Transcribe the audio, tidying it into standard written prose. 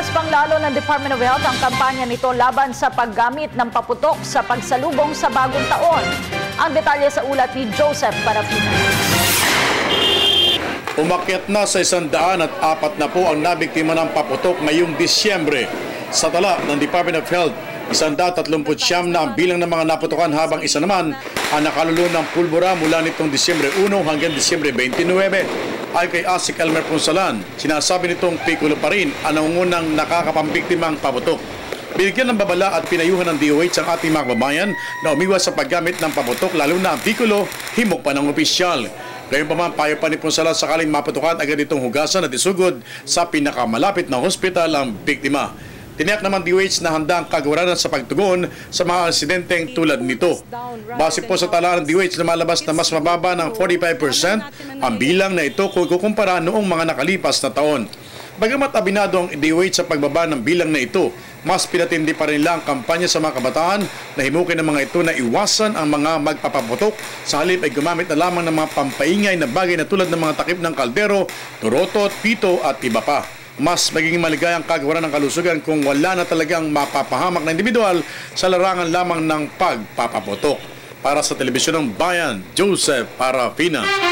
Pinalakas pang lalo ng Department of Health ang kampanya nito laban sa paggamit ng paputok sa pagsalubong sa bagong taon. Ang detalye sa ulat ni Joseph Parafina. Umakyat na sa 104 na po ang nabiktima ng paputok ngayong Disyembre. Sa tala ng Department of Health, 139 na ang bilang ng mga naputukan habang isa naman ang nakalulun ng pulbura mula nitong Disyembre 1 hanggang Disyembre 29. Ay kay Asik Elmer Ponsalan, sinasabi nitong pikulo pa rin ang nangungunang nakakapampiktimang paputok. Binigyan ng babala at pinayuhan ng DOH ang ating mga kababayan na umiwas sa paggamit ng paputok lalo na ang pikulo, himok pa ng opisyal. Ngayon pa man, payo pa ni Ponsalan sakaling maputukan agad itong hugasan at isugod sa pinakamalapit na hospital ang biktima. Tiniyak naman DOH na handa ang kagawaran sa pagtugon sa mga insidenteng tulad nito. Base po sa tala ng DOH, lumalabas na mas mababa ng 45% ang bilang na ito kung ikukumpara noong mga nakalipas na taon. Bagamat abinado ang DOH sa pagbaba ng bilang na ito, mas pinatindi pa rin nila ang kampanya sa mga kabataan na himukin ng mga ito na iwasan ang mga magpapaputok sa halip ay gumamit na lamang ng mga pampaingay na bagay na tulad ng mga takip ng kaldero, turotot, pito at iba pa. Mas magiging maligayang kagawaran ng kalusugan kung wala na talagang mapapahamak na individual sa larangan lamang ng pagpapaputok. Para sa Telebisyon ng Bayan, Joseph Parafina.